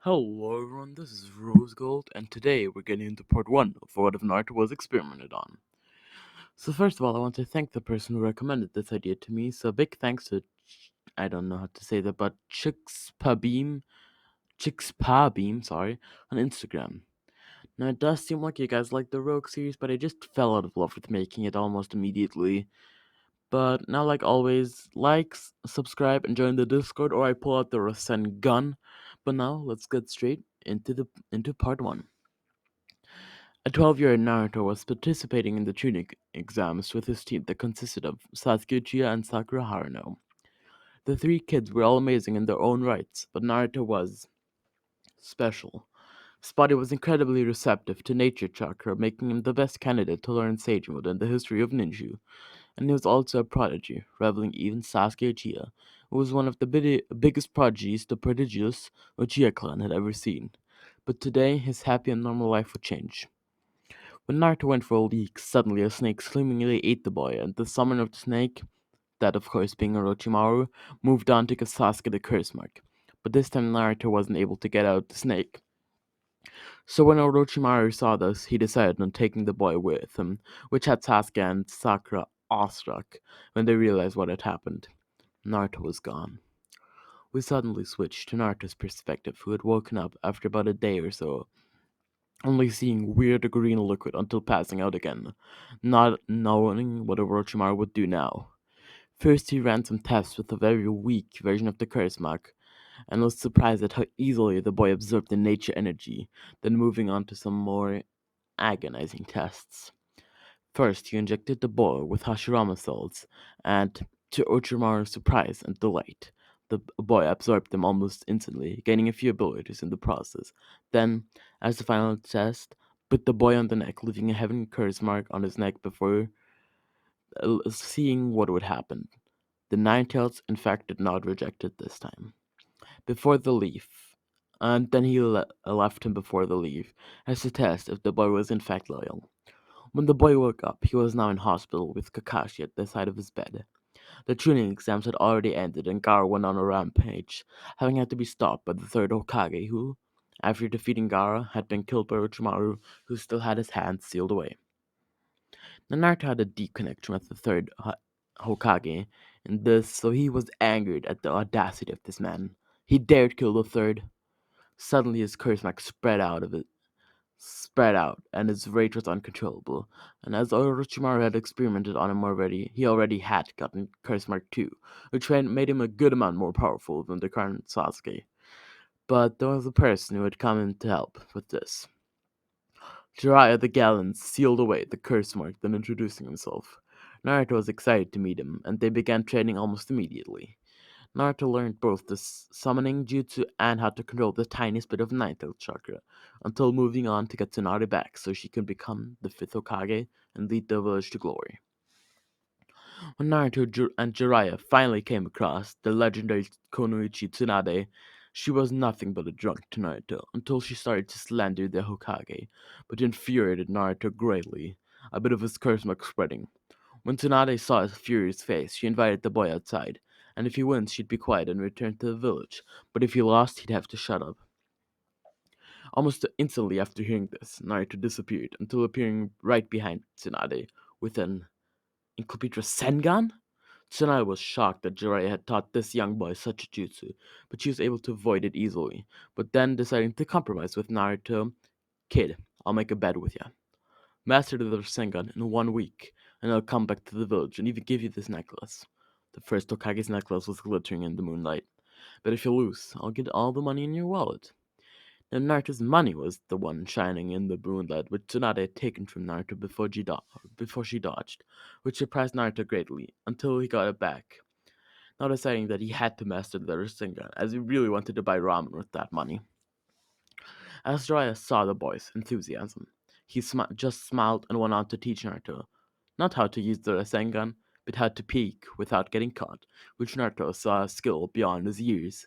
Hello everyone, this is Rose Gold, and today we're getting into part 1 of what if Naruto was experimented on. So first of all, I want to thank the person who recommended this idea to me, so big thanks to, I don't know how to say that, but Chixpabeam, sorry, on Instagram. Now it does seem like you guys like the Rogue series, but I just fell out of love with making it almost immediately. But now, like always, likes, subscribe, and join the Discord, or I pull out the Rasen gun. But now, let's get straight into part 1. A 12-year-old Naruto was participating in the tuning exams with his team that consisted of Sasuke Uchiha and Sakura Haruno. The three kids were all amazing in their own rights, but Naruto was special. His body was incredibly receptive to nature chakra, making him the best candidate to learn Sage Mode in the history of ninja. And he was also a prodigy, rivaling even Sasuke Uchiha, who was one of the biggest prodigies the prodigious Uchiha clan had ever seen. But today, his happy and normal life would change. When Naruto went for a leak, suddenly a snake seemingly ate the boy, and the summoner of the snake, that of course being Orochimaru, moved on to give Sasuke the curse mark. But this time Naruto wasn't able to get out the snake. So when Orochimaru saw this, he decided on taking the boy with him, which had Sasuke and Sakura awestruck when they realized what had happened. Naruto was gone. We suddenly switched to Naruto's perspective, who had woken up after about a day or so, only seeing weird green liquid until passing out again, not knowing what Orochimaru would do now. First, he ran some tests with a very weak version of the curse mark, and was surprised at how easily the boy absorbed the nature energy, then moving on to some more agonizing tests. First, he injected the boy with Hashirama cells, and to Orochimaru's surprise and delight, the boy absorbed them almost instantly, gaining a few abilities in the process. Then, as the final test, put the boy on the neck, leaving a heaven curse mark on his neck before seeing what would happen. The Ninetales, in fact, did not reject it this time. Before the leave, and then he left him before the leave, as to test if the boy was in fact loyal. When the boy woke up, he was now in hospital with Kakashi at the side of his bed. The training exams had already ended, and Gaara went on a rampage, having had to be stopped by the third Hokage, who, after defeating Gaara, had been killed by Orochimaru, who still had his hands sealed away. Now, Naruto had a deep connection with the third Hokage, and this, so he was angered at the audacity of this man. He dared kill the third. Suddenly, his curse mark spread out, and his rage was uncontrollable. And as Orochimaru had experimented on him already, he already had gotten Curse Mark 2, which made him a good amount more powerful than the current Sasuke. But there was a person who had come in to help with this. Jiraiya the Gallant sealed away the curse mark, then introducing himself. Naruto was excited to meet him, and they began training almost immediately. Naruto learned both the summoning jutsu and how to control the tiniest bit of Ninetale chakra, until moving on to get Tsunade back so she could become the fifth Hokage and lead the village to glory. When Naruto and Jiraiya finally came across the legendary Konoichi Tsunade, she was nothing but a drunk to Naruto until she started to slander the Hokage, but infuriated Naruto greatly, a bit of his curse mark spreading. When Tsunade saw his furious face, she invited the boy outside, and if he wins, she'd be quiet and return to the village, but if he lost, he'd have to shut up. Almost instantly after hearing this, Naruto disappeared until appearing right behind Tsunade with an incomplete Sengan? Tsunade was shocked that Jiraiya had taught this young boy such a jutsu, but she was able to avoid it easily. But then, deciding to compromise with Naruto, Kid, I'll make a bet with you. Master the Rasengan in 1 week, and I'll come back to the village and even give you this necklace. The first Hokage's necklace was glittering in the moonlight. But if you lose, I'll get all the money in your wallet. Now Naruto's money was the one shining in the moonlight, which Tsunade had taken from Naruto before she dodged, which surprised Naruto greatly, until he got it back. Now deciding that he had to master the Rasengan, as he really wanted to buy ramen with that money. As Jiraiya saw the boy's enthusiasm, he just smiled and went on to teach Naruto not how to use the Rasengan, but how to peek without getting caught, which Naruto saw a skill beyond his years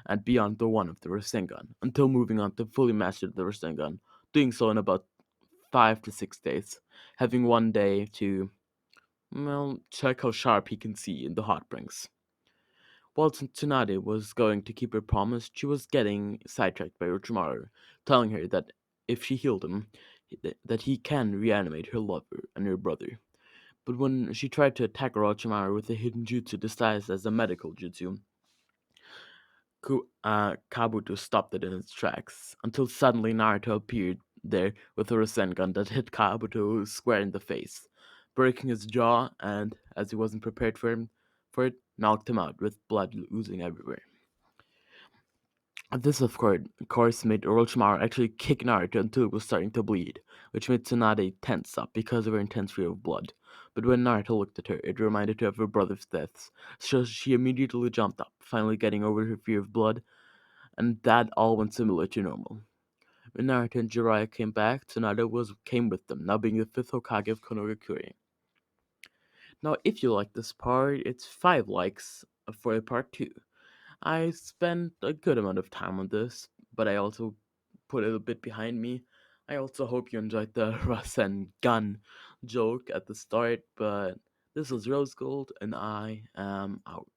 and beyond the one of the Rasengan, until moving on to fully master the Rasengan, doing so in about 5 to 6 days, having one day to, well, check how sharp he can see in the hot springs. While Tsunade was going to keep her promise, she was getting sidetracked by Orochimaru, telling her that if she healed him, that he can reanimate her lover and her brother. But when she tried to attack Orochimaru with a hidden jutsu disguised as a medical jutsu, Kabuto stopped it in its tracks, until suddenly Naruto appeared there with a Rasengan that hit Kabuto square in the face, breaking his jaw and, as he wasn't prepared for it, knocked him out with blood oozing everywhere. This, of course, made Orochimaru actually kick Naruto until it was starting to bleed, which made Tsunade tense up because of her intense fear of blood. But when Naruto looked at her, it reminded her of her brother's deaths, so she immediately jumped up, finally getting over her fear of blood, and that all went similar to normal. When Naruto and Jiraiya came back, came with them, now being the fifth Hokage of Konogakure. Now, if you like this part, it's 5 likes for part 2. I spent a good amount of time on this, but I also put it a bit behind me. I also hope you enjoyed the Rasen gun joke at the start, but this was Rose Gold, and I am out.